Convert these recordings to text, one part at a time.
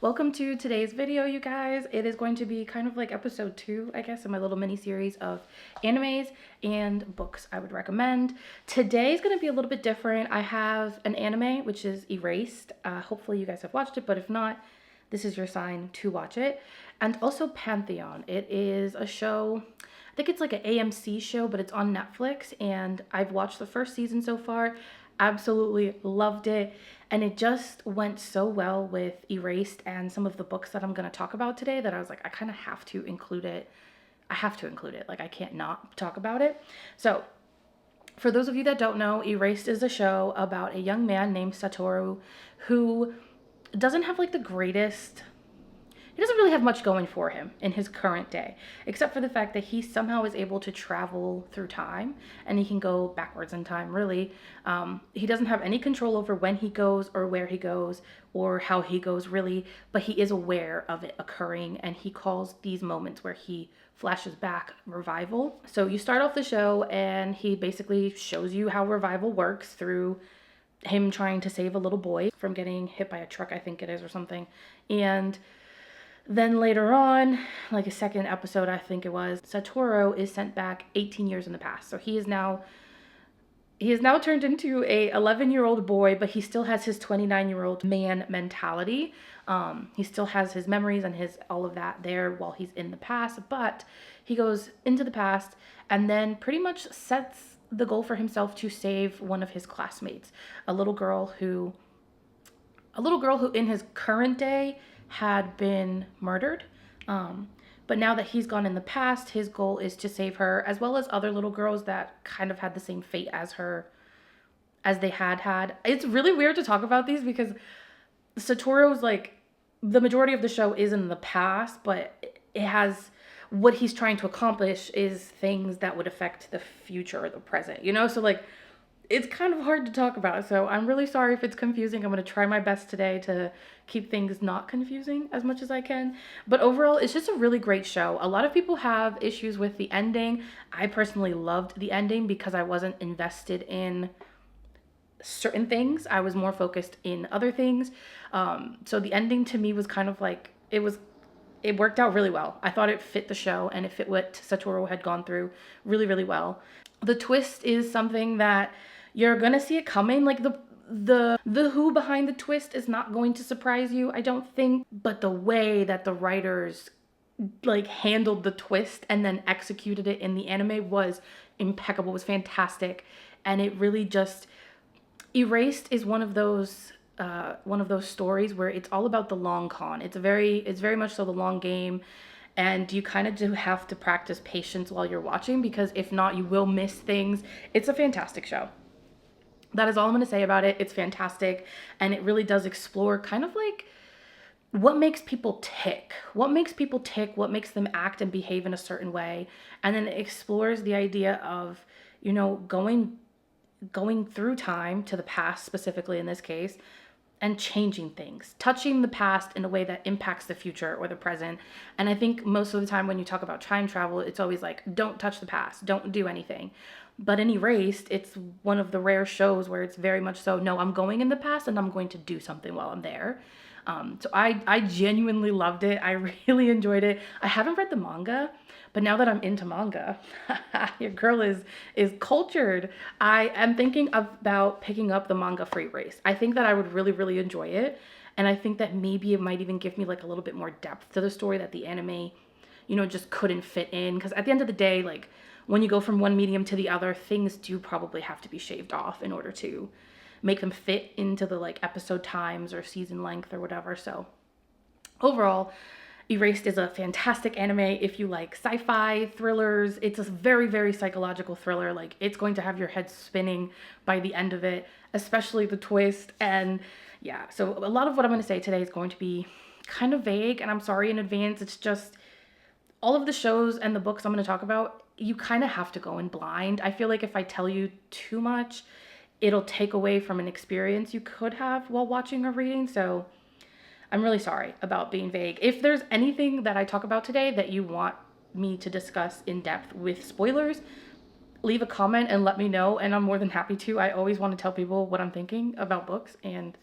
Welcome to today's video, you guys. It is going to be kind of like episode 2, I guess, of my little mini series of animes and books I would recommend. Today is going to be a little bit different. I have an anime, which is Erased. Hopefully you guys have watched it, but if not, this is your sign to watch it. And also Pantheon. It is a show, I think it's like an AMC show, but it's on Netflix, and I've watched the first season so far. Absolutely loved it, and it just went so well with Erased and some of the books that I'm going to talk about today that I was like, I kind of have to include it. I have to include it. Like, I can't not talk about it. So for those of you that don't know, Erased is a show about a young man named Satoru who doesn't have like the greatest, he doesn't really have much going for him in his current day, except for the fact that he somehow is able to travel through time, and he can go backwards in time, really. He doesn't have any control over when he goes or where he goes or how he goes, really, but he is aware of it occurring, and he calls these moments where he flashes back revival. So you start off the show, and he basically shows you how revival works through him trying to save a little boy from getting hit by a truck, I think it is, or something. And then later on, like a second episode, I think it was, Satoru is sent back 18 years in the past. So he is now turned into a 11-year-old boy, but he still has his 29-year-old man mentality. He still has his memories and his all of that there while he's in the past, but he goes into the past and then pretty much sets the goal for himself to save one of his classmates, a little girl who in his current day had been murdered. But now that he's gone in the past, his goal is to save her, as well as other little girls that kind of had the same fate as her, as they had. It's really weird to talk about these because Satoru's, like, the majority of the show is in the past, but it has, what he's trying to accomplish is things that would affect the future or the present, you know? So, like, it's kind of hard to talk about, so I'm really sorry if it's confusing. I'm going to try my best today to keep things not confusing as much as I can. But overall, it's just a really great show. A lot of people have issues with the ending. I personally loved the ending because I wasn't invested in certain things. I was more focused in other things. So the ending to me was kind of like, it worked out really well. I thought it fit the show and it fit what Satoru had gone through really, really well. The twist is something that you're gonna see it coming. Like the who behind the twist is not going to surprise you, I don't think. But the way that the writers like handled the twist and then executed it in the anime was impeccable, was fantastic. And it really just, Erased is one of those stories where it's all about the long con. It's very much so the long game. And you kind of do have to practice patience while you're watching, because if not, you will miss things. It's a fantastic show. That is all I'm going to say about it. It's fantastic. And it really does explore kind of like what makes people tick. What makes them act and behave in a certain way. And then it explores the idea of, you know, going through time to the past, specifically in this case, and changing things, touching the past in a way that impacts the future or the present. And I think most of the time when you talk about time travel, it's always like, don't touch the past, don't do anything. But in Erased, it's one of the rare shows where it's very much so, no, I'm going in the past and I'm going to do something while I'm there. So I genuinely loved it. I really enjoyed it. I haven't read the manga, but now that I'm into manga, your girl is cultured. I am thinking about picking up the manga for Erased. I think that I would really, really enjoy it. And I think that maybe it might even give me like a little bit more depth to the story that the anime, you know, just couldn't fit in. Because at the end of the day, like, when you go from one medium to the other, things do probably have to be shaved off in order to make them fit into the like episode times or season length or whatever. So overall, Erased is a fantastic anime if you like sci-fi thrillers. It's a very, very psychological thriller. Like, it's going to have your head spinning by the end of it, especially the twist. And yeah, so a lot of what I'm going to say today is going to be kind of vague, and I'm sorry in advance. It's just all of the shows and the books I'm going to talk about, you kind of have to go in blind. I feel like if I tell you too much, it'll take away from an experience you could have while watching or reading. So I'm really sorry about being vague. If there's anything that I talk about today that you want me to discuss in depth with spoilers, leave a comment and let me know, and I'm more than happy to. I always want to tell people what I'm thinking about books and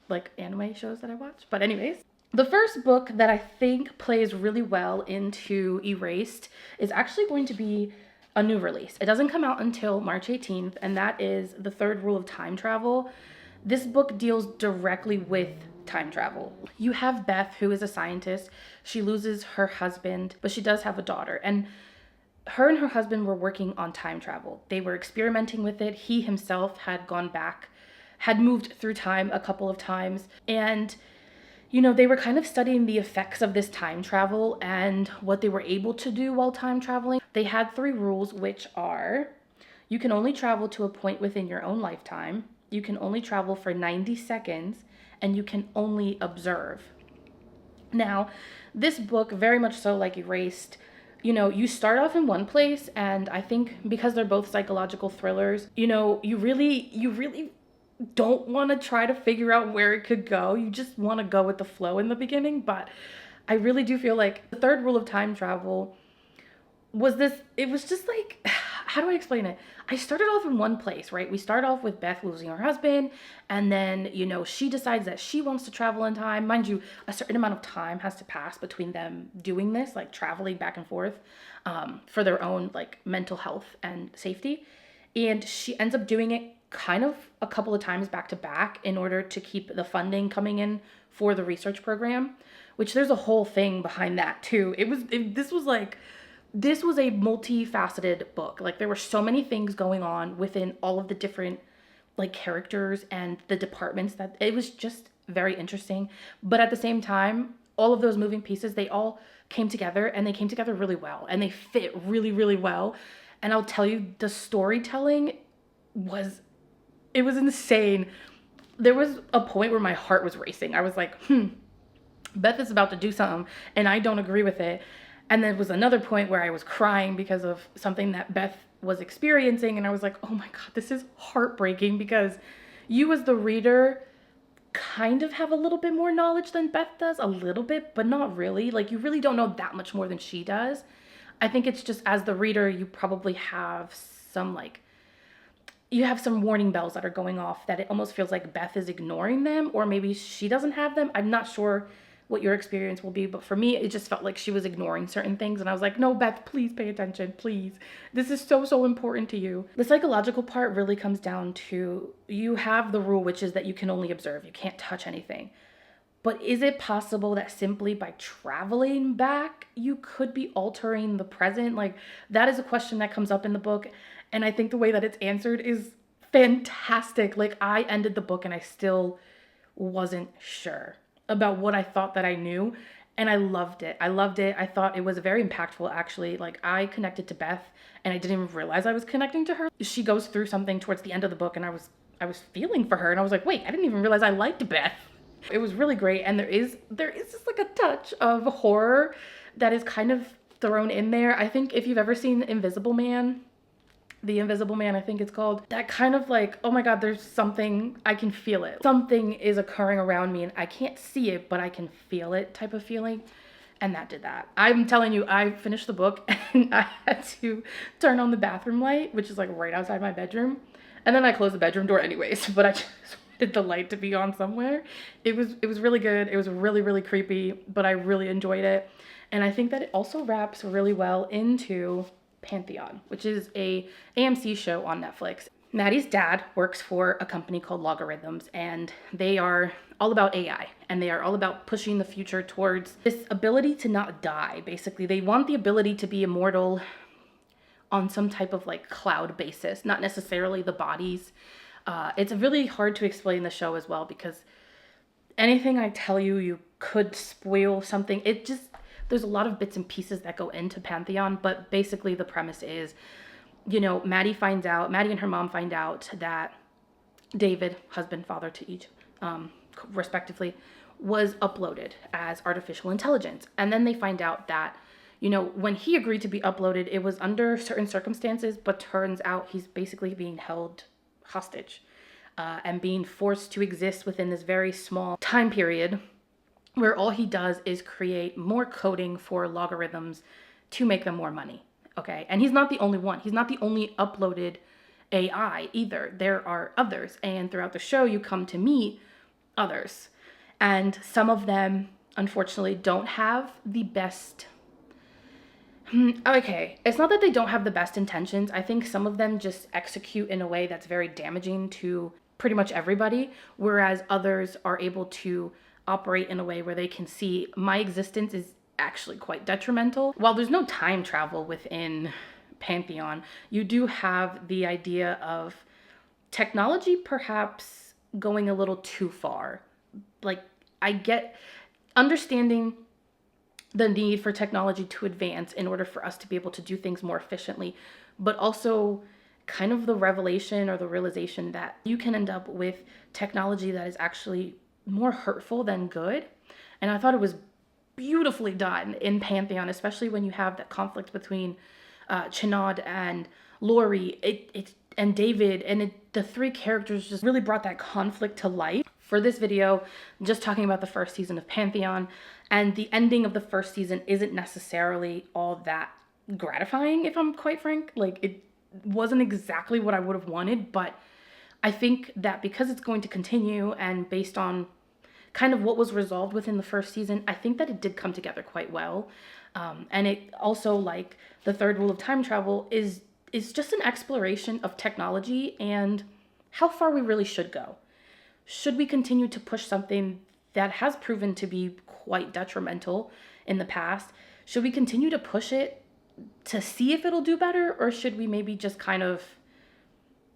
like anime shows that I watch. But anyways, The first book that I think plays really well into Erased is actually going to be a new release. It doesn't come out until March 18th, and that is The Third Rule of Time Travel. This book deals directly with time travel. You have Beth, who is a scientist. She loses her husband, but she does have a daughter. And her husband were working on time travel. They were experimenting with it. He himself had gone back, had moved through time a couple of times. And they were kind of studying the effects of this time travel and what they were able to do while time traveling. They had 3 rules, which are: you can only travel to a point within your own lifetime, you can only travel for 90 seconds, and you can only observe. Now, this book, very much so like Erased, you start off in one place, and I think because they're both psychological thrillers, you really don't want to try to figure out where it could go. You just want to go with the flow in the beginning. But I really do feel like the third rule of time travel it was just like, how do I explain it? I started off in one place, right? We start off with Beth losing her husband, and then, she decides that she wants to travel in time. Mind you, a certain amount of time has to pass between them doing this, like traveling back and forth, for their own, like, mental health and safety. And she ends up doing it kind of a couple of times back to back in order to keep the funding coming in for the research program, which there's a whole thing behind that too. This was a multifaceted book. Like, there were so many things going on within all of the different, like, characters and the departments, that it was just very interesting. But at the same time, all of those moving pieces, they all came together, and they came together really well, and they fit really, really well. And I'll tell you, the storytelling was insane. There was a point where my heart was racing. I was like, Beth is about to do something, and I don't agree with it. And there was another point where I was crying because of something that Beth was experiencing. And I was like, oh my God, this is heartbreaking, because you as the reader kind of have a little bit more knowledge than Beth does, a little bit, but not really. Like, you really don't know that much more than she does. I think it's just, as the reader, you probably have some warning bells that are going off, that it almost feels like Beth is ignoring them, or maybe she doesn't have them. I'm not sure what your experience will be, but for me, it just felt like she was ignoring certain things, and I was like, no, Beth, please pay attention, please. This is so, so important to you. The psychological part really comes down to, you have the rule, which is that you can only observe, you can't touch anything. But is it possible that simply by traveling back, you could be altering the present? Like, that is a question that comes up in the book, and I think the way that it's answered is fantastic. Like, I ended the book and I still wasn't sure about what I thought that I knew, and I loved it. I thought it was very impactful, actually. Like, I connected to Beth, and I didn't even realize I was connecting to her. She goes through something towards the end of the book, and I was feeling for her, and I was like, wait, I didn't even realize I liked Beth. It was really great, and there is just like a touch of horror that is kind of thrown in there. I think if you've ever seen The Invisible Man, I think it's called, that kind of like, oh my God, there's something, I can feel it. Something is occurring around me and I can't see it, but I can feel it type of feeling. And that did that. I'm telling you, I finished the book and I had to turn on the bathroom light, which is like right outside my bedroom. And then I closed the bedroom door anyways, but I just wanted the light to be on somewhere. It was really good. It was really, really creepy, but I really enjoyed it. And I think that it also wraps really well into Pantheon, which is a AMC show on Netflix. Maddie's dad works for a company called Logarithms, and they are all about AI, and they are all about pushing the future towards this ability to not die. Basically, they want the ability to be immortal on some type of like cloud basis, not necessarily the bodies. It's really hard to explain the show as well, because anything I tell you, you could spoil something. There's a lot of bits and pieces that go into Pantheon, but basically the premise is, Maddie and her mom find out that David, husband, father to each, respectively, was uploaded as artificial intelligence. And then they find out that, when he agreed to be uploaded, it was under certain circumstances, but turns out he's basically being held hostage, and being forced to exist within this very small time period, where all he does is create more coding for Logarithms to make them more money, okay? And he's not the only one. He's not the only uploaded AI either. There are others, and throughout the show, you come to meet others. And some of them unfortunately don't have the best. Okay, it's not that they don't have the best intentions. I think some of them just execute in a way that's very damaging to pretty much everybody, whereas others are able to operate in a way where they can see my existence is actually quite detrimental. While there's no time travel within Pantheon, you do have the idea of technology perhaps going a little too far. Like, I get understanding the need for technology to advance in order for us to be able to do things more efficiently, but also kind of the revelation or the realization that you can end up with technology that is actually more hurtful than good. And I thought it was beautifully done in Pantheon, especially when you have that conflict between Chinod and Lori, and David, and the three characters just really brought that conflict to life. For this video, I'm just talking about the first season of Pantheon, and the ending of the first season isn't necessarily all that gratifying, if I'm quite frank. Like, it wasn't exactly what I would have wanted, but I think that because it's going to continue and based on kind of what was resolved within the first season, I think that it did come together quite well. And it also, like the third rule of time travel, is just an exploration of technology and how far we really should go. Should we continue to push something that has proven to be quite detrimental in the past? Should we continue to push it to see if it'll do better, or should we maybe just kind of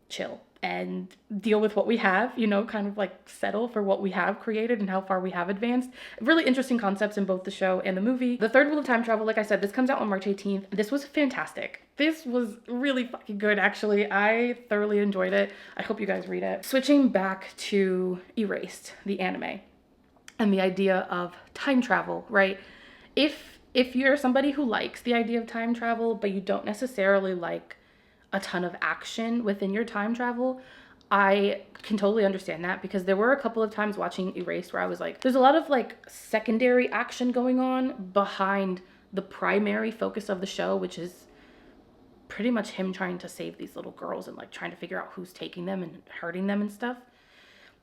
chill and deal with what we have, kind of like settle for what we have created and how far we have advanced? Really interesting concepts in both the show and the movie. The third rule of time travel, like I said, this comes out on March 18th. This was fantastic. This was really fucking good, actually. I thoroughly enjoyed it. I hope you guys read it. Switching back to Erased, the anime, and the idea of time travel, right? If you're somebody who likes the idea of time travel, but you don't necessarily like a ton of action within your time travel, I can totally understand that, because there were a couple of times watching Erased where I was like, there's a lot of like secondary action going on behind the primary focus of the show, which is pretty much him trying to save these little girls and like trying to figure out who's taking them and hurting them and stuff.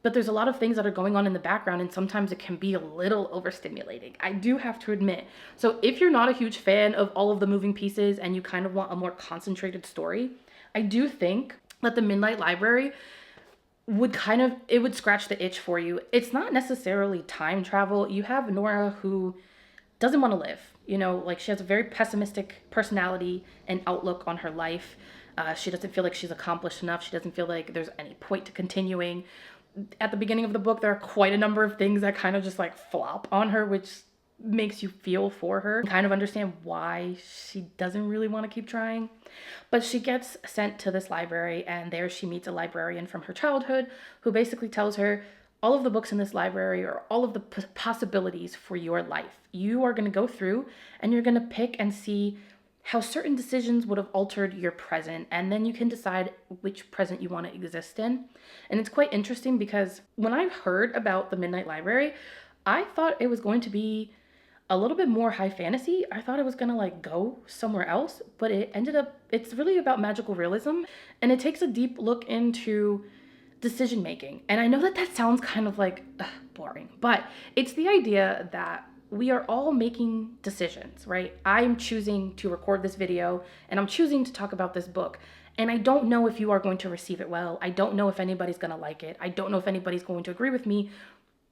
But there's a lot of things that are going on in the background, and sometimes it can be a little overstimulating, I do have to admit. So if you're not a huge fan of all of the moving pieces and you kind of want a more concentrated story, I do think that the Midnight Library would scratch the itch for you. It's not necessarily time travel. You have Nora, who doesn't want to live, like she has a very pessimistic personality and outlook on her life. She doesn't feel like she's accomplished enough. She doesn't feel like there's any point to continuing. At the beginning of the book, there are quite a number of things that kind of just like flop on her, which makes you feel for her, kind of understand why she doesn't really want to keep trying. But she gets sent to this library, and there she meets a librarian from her childhood who basically tells her all of the books in this library are all of the possibilities for your life. You are going to go through and you're going to pick and see how certain decisions would have altered your present, and then you can decide which present you want to exist in. And it's quite interesting, because when I heard about the Midnight Library, I thought it was going to be a little bit more high fantasy. I thought it was gonna like go somewhere else, but it's really about magical realism, and it takes a deep look into decision making. And I know that sounds kind of like boring, but it's the idea that we are all making decisions, right? I'm choosing to record this video, and I'm choosing to talk about this book, and I don't know if you are going to receive it well. I don't know if anybody's gonna like it. I don't know if anybody's going to agree with me,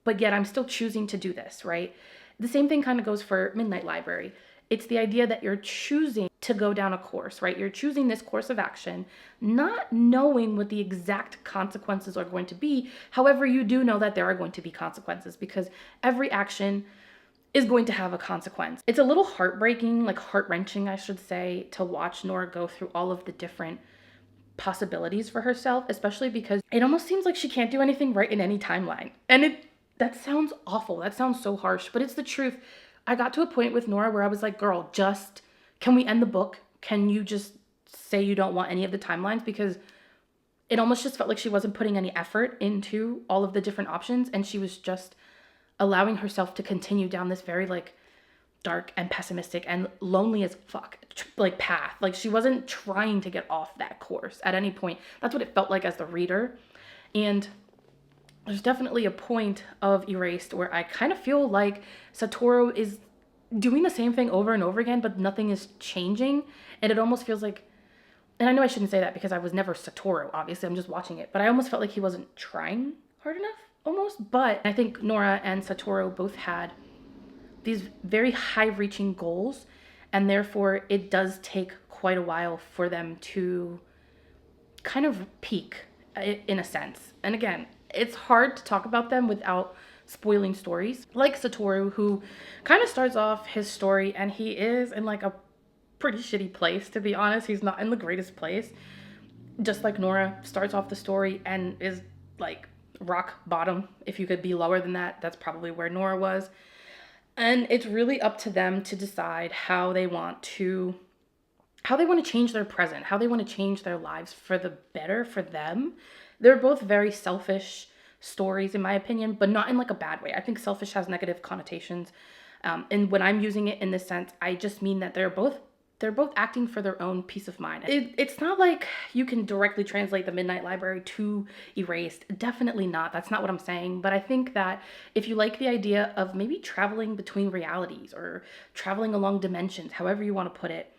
but yet I'm still choosing to do this, right? The same thing kind of goes for Midnight Library. It's the idea that you're choosing to go down a course, right? You're choosing this course of action, not knowing what the exact consequences are going to be. However, you do know that there are going to be consequences, because every action is going to have a consequence. It's a little heartbreaking, like heart-wrenching, I should say, to watch Nora go through all of the different possibilities for herself, especially because it almost seems like she can't do anything right in any timeline. And that sounds awful. That sounds so harsh, but it's the truth. I got to a point with Nora where I was like, girl, can we end the book? Can you just say you don't want any of the timelines? Because it almost just felt like she wasn't putting any effort into all of the different options, and she was just allowing herself to continue down this very like dark and pessimistic and lonely as fuck like path. Like, she wasn't trying to get off that course at any point. That's what it felt like as the reader. And there's definitely a point of Erased where I kind of feel like Satoru is doing the same thing over and over again, but nothing is changing. And it almost feels like, and I know I shouldn't say that because I was never Satoru, obviously, I'm just watching it, but I almost felt like he wasn't trying hard enough, almost. But I think Nora and Satoru both had these very high-reaching goals, and therefore it does take quite a while for them to kind of peak in a sense. And again, it's hard to talk about them without spoiling stories. Like Satoru, who kind of starts off his story and he is in like a pretty shitty place, to be honest. He's not in the greatest place. Just like Nora starts off the story and is like rock bottom. If you could be lower than that, that's probably where Nora was. And it's really up to them to decide how they want to change their present, how they want to change their lives for the better for them. They're both very selfish stories, in my opinion, but not in like a bad way. I think selfish has negative connotations. And when I'm using it in this sense, I just mean that they're both acting for their own peace of mind. It's not like you can directly translate the Midnight Library to Erased. Definitely not. That's not what I'm saying. But I think that if you like the idea of maybe traveling between realities or traveling along dimensions, however you want to put it,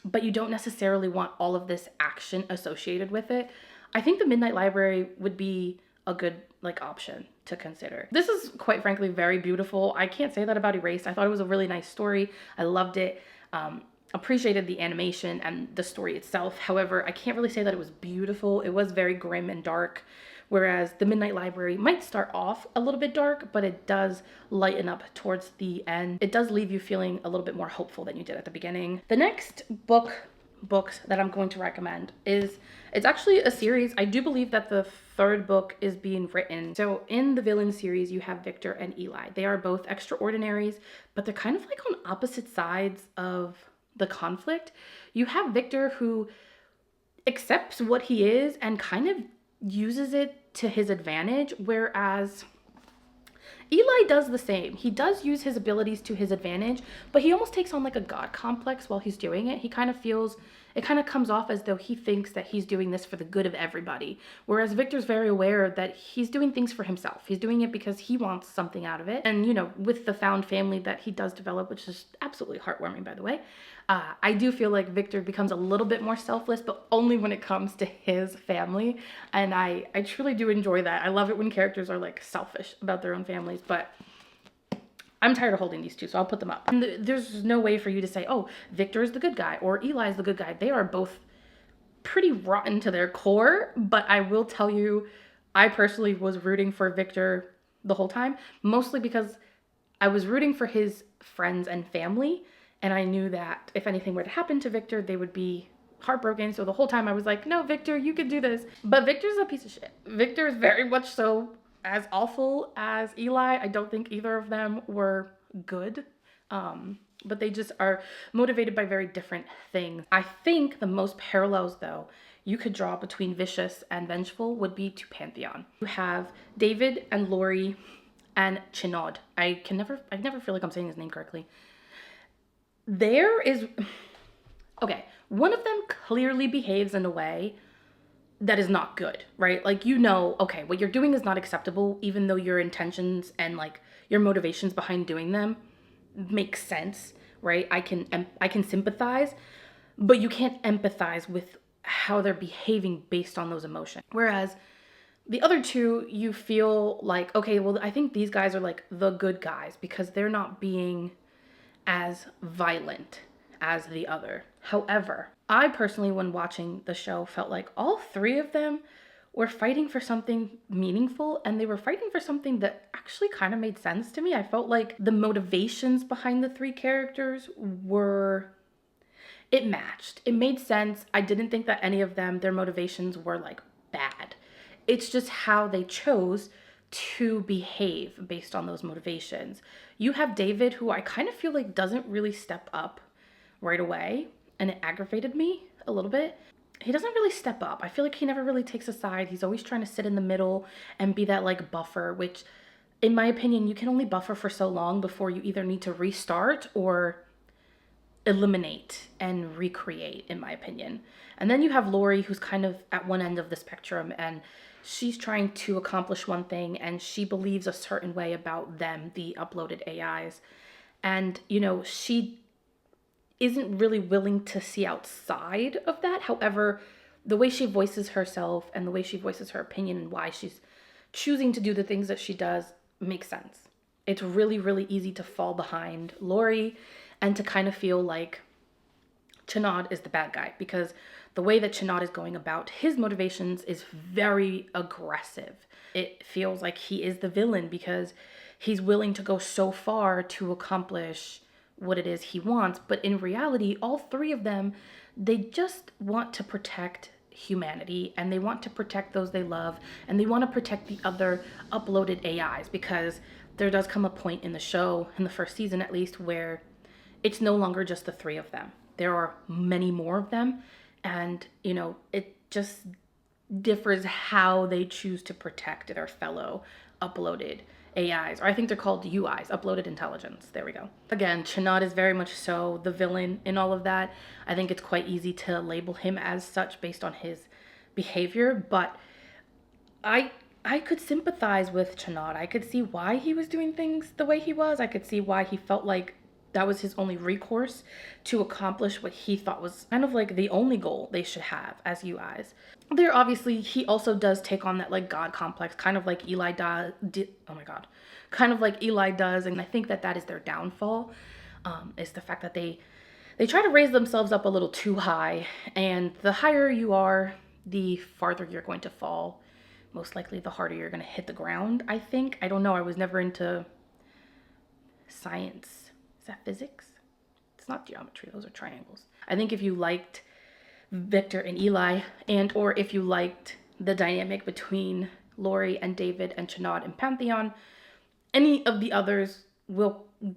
but you don't necessarily want all of this action associated with it, I think the Midnight Library would be a good like option to consider. This is quite frankly very beautiful. I can't say that about Erased. I thought it was a really nice story. I loved it. Appreciated the animation and the story itself. However, I can't really say that it was beautiful. It was very grim and dark, whereas the Midnight Library might start off a little bit dark, but it does lighten up towards the end. It does leave you feeling a little bit more hopeful than you did at the beginning. The next books that I'm going to recommend it's actually a series. I do believe that the third book is being written. So in the villain series, you have Victor and Eli. They are both extraordinaries, but they're kind of like on opposite sides of the conflict. You have Victor, who accepts what he is and kind of uses it to his advantage, whereas Eli does the same. He does use his abilities to his advantage, but he almost takes on like a god complex while he's doing it. He kind of feels, it kind of comes off as though he thinks that he's doing this for the good of everybody. Whereas Victor's very aware that he's doing things for himself. He's doing it because he wants something out of it. And, you know, with the found family that he does develop, which is absolutely heartwarming, by the way, I do feel like Victor becomes a little bit more selfless, but only when it comes to his family. And I truly do enjoy that. I love it when characters are like selfish about their own families, but I'm tired of holding these two, so I'll put them up. And there's no way for you to say, oh, Victor is the good guy or Eli is the good guy. They are both pretty rotten to their core, but I will tell you, I personally was rooting for Victor the whole time, mostly because I was rooting for his friends and family, and I knew that if anything were to happen to Victor, they would be heartbroken. So the whole time I was like, no, Victor, you could do this. But Victor's a piece of shit. Victor is very much so as awful as Eli. I don't think either of them were good. But they just are motivated by very different things. I think the most parallels, though, you could draw between Vicious and Vengeful would be to Pantheon. You have David and Lori and Chinod. I never feel like I'm saying his name correctly. Okay, one of them clearly behaves in a way that is not good, right? Like, you know, okay, what you're doing is not acceptable, even though your intentions and like your motivations behind doing them make sense, right? I can sympathize, but you can't empathize with how they're behaving based on those emotions. Whereas the other two, you feel like, okay, well, I think these guys are like the good guys because they're not being as violent as the other. However, I personally, when watching the show, felt like all three of them were fighting for something meaningful, and they were fighting for something that actually kind of made sense to me. I felt like the motivations behind the three characters it matched. It made sense. I didn't think that any of them, their motivations were like bad. It's just how they chose to behave based on those motivations. You have David, who I kind of feel like doesn't really step up right away, and it aggravated me a little bit. He doesn't really step up. I feel like he never really takes a side. He's always trying to sit in the middle and be that like buffer, which in my opinion, you can only buffer for so long before you either need to restart or eliminate and recreate, in my opinion. And then you have Lori, who's kind of at one end of the spectrum, and she's trying to accomplish one thing and she believes a certain way about them, the uploaded AIs. And, she isn't really willing to see outside of that. However, the way she voices herself and the way she voices her opinion and why she's choosing to do the things that she does makes sense. It's really, really easy to fall behind Lori and to kind of feel like Chenod is the bad guy, because the way that Chenod is going about his motivations is very aggressive. It feels like he is the villain because he's willing to go so far to accomplish what it is he wants. But in reality, all three of them, they just want to protect humanity, and they want to protect those they love, and they want to protect the other uploaded AIs, because there does come a point in the show, in the first season at least, where it's no longer just the three of them. There are many more of them, and it just differs how they choose to protect their fellow uploaded AIs, or I think they're called UIs, uploaded intelligence. There we go. Again, Chenod is very much so the villain in all of that. I think it's quite easy to label him as such based on his behavior, but I could sympathize with Chenod. I could see why he was doing things the way he was. I could see why he felt like that was his only recourse to accomplish what he thought was kind of like the only goal they should have as UIs. There obviously, he also does take on that like God complex, kind of like Eli does. Oh my God, kind of like Eli does, and I think that is their downfall, is the fact that they try to raise themselves up a little too high, and the higher you are, the farther you're going to fall. Most likely, the harder you're going to hit the ground. I think. I don't know. I was never into science. Is that physics? It's not geometry. Those are triangles. I think if you liked Victor and Eli, and or if you liked the dynamic between Lori and David and Chenod and Pantheon, any of the others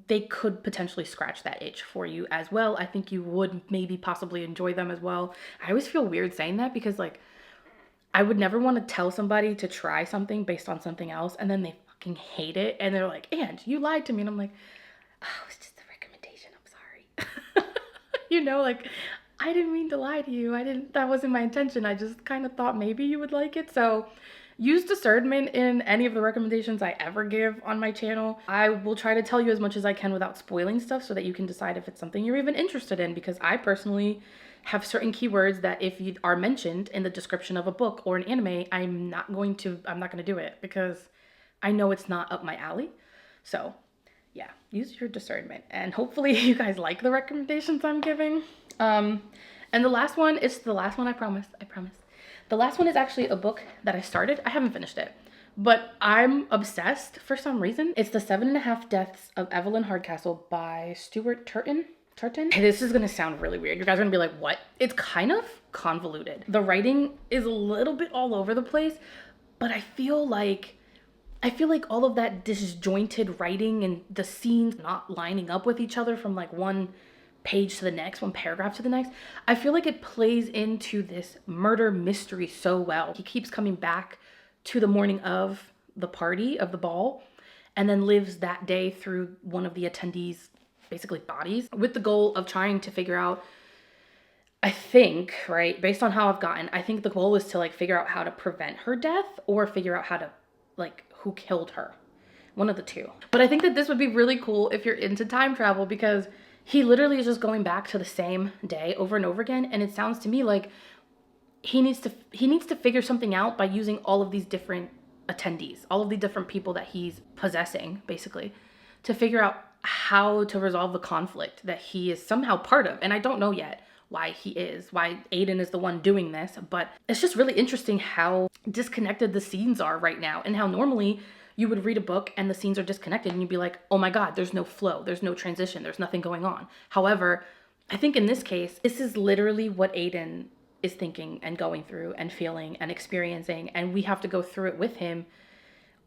they could potentially scratch that itch for you as well. I think you would maybe possibly enjoy them as well. I always feel weird saying that because like I would never want to tell somebody to try something based on something else and then they fucking hate it and they're like, "And you lied to me." And I'm like, "Oh, it's just a recommendation. I'm sorry." Like I didn't mean to lie to you. That wasn't my intention. I just kind of thought maybe you would like it. So use discernment in any of the recommendations I ever give on my channel. I will try to tell you as much as I can without spoiling stuff so that you can decide if it's something you're even interested in, because I personally have certain keywords that if you are mentioned in the description of a book or an anime, I'm not going to do it because I know it's not up my alley. So yeah, use your discernment, and hopefully you guys like the recommendations I'm giving. And the last one is the last one, I promise. The last one is actually a book that I started. I haven't finished it, but I'm obsessed for some reason. It's The 7.5 Deaths of Evelyn Hardcastle by Stuart Turton. Hey, this is gonna sound really weird. You guys are gonna be like, what? It's kind of convoluted. The writing is a little bit all over the place, but I feel like all of that disjointed writing and the scenes not lining up with each other from like one page to the next, one paragraph to the next, I feel like it plays into this murder mystery so well. He keeps coming back to the morning of the party, of the ball, and then lives that day through one of the attendees' basically bodies, with the goal of trying to figure out, I think, right, based on how I've gotten, I think the goal is to like figure out how to prevent her death or figure out how to like who killed her. One of the two. But I think that this would be really cool if you're into time travel, because he literally is just going back to the same day over and over again. And it sounds to me like he needs to figure something out by using all of these different attendees, all of the different people that he's possessing, basically, to figure out how to resolve the conflict that he is somehow part of. And I don't know yet why Aiden is the one doing this, but it's just really interesting how disconnected the scenes are right now, and how normally you would read a book and the scenes are disconnected and you'd be like, oh my God, there's no flow, there's no transition, there's nothing going on. However, I think in this case, this is literally what Aiden is thinking and going through and feeling and experiencing, and we have to go through it with him.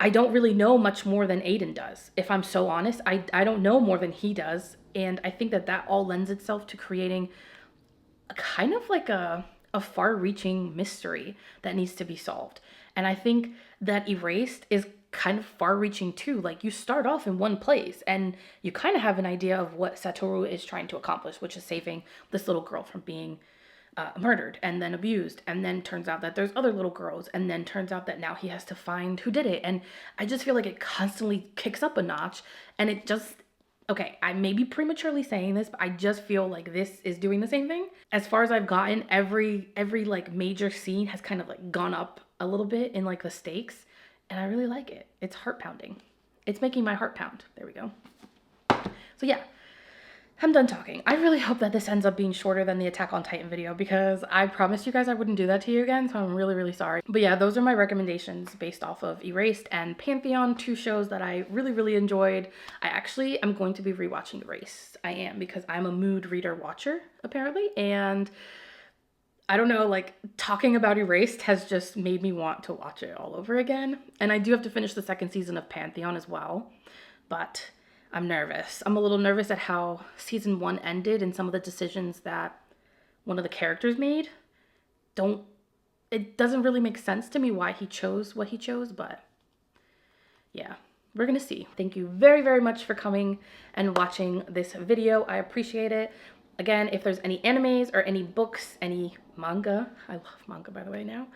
I don't really know much more than Aiden does. If I'm so honest, I don't know more than he does. And I think that all lends itself to creating a kind of like a far-reaching mystery that needs to be solved. And I think that Erased is kind of far-reaching too. Like, you start off in one place and you kind of have an idea of what Satoru is trying to accomplish, which is saving this little girl from being murdered and then abused, and then turns out that there's other little girls, and then turns out that now he has to find who did it. And I just feel like it constantly kicks up a notch, and it just, okay, I may be prematurely saying this, but I just feel like this is doing the same thing. As far as I've gotten, every like major scene has kind of like gone up a little bit in like the stakes, and I really like it. It's heart pounding. It's making my heart pound. There we go. So yeah, I'm done talking. I really hope that this ends up being shorter than the Attack on Titan video, because I promised you guys I wouldn't do that to you again, so I'm really, really sorry. But yeah, those are my recommendations based off of Erased and Pantheon, 2 shows that I really, really enjoyed. I actually am going to be rewatching Erased. I am, because I'm a mood reader watcher, apparently, and I don't know, like, talking about Erased has just made me want to watch it all over again. And I do have to finish the 2nd season of Pantheon as well, but I'm nervous. I'm a little nervous at how season 1 ended and some of the decisions that one of the characters made. It doesn't really make sense to me why he chose what he chose, but yeah, we're gonna see. Thank you very, very much for coming and watching this video. I appreciate it. Again, if there's any animes or any books, any manga, I love manga by the way now,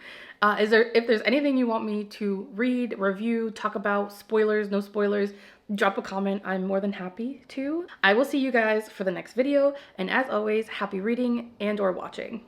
if there's anything you want me to read, review, talk about, spoilers, no spoilers, drop a comment. I'm more than happy to. I will see you guys for the next video, and as always, happy reading and or watching.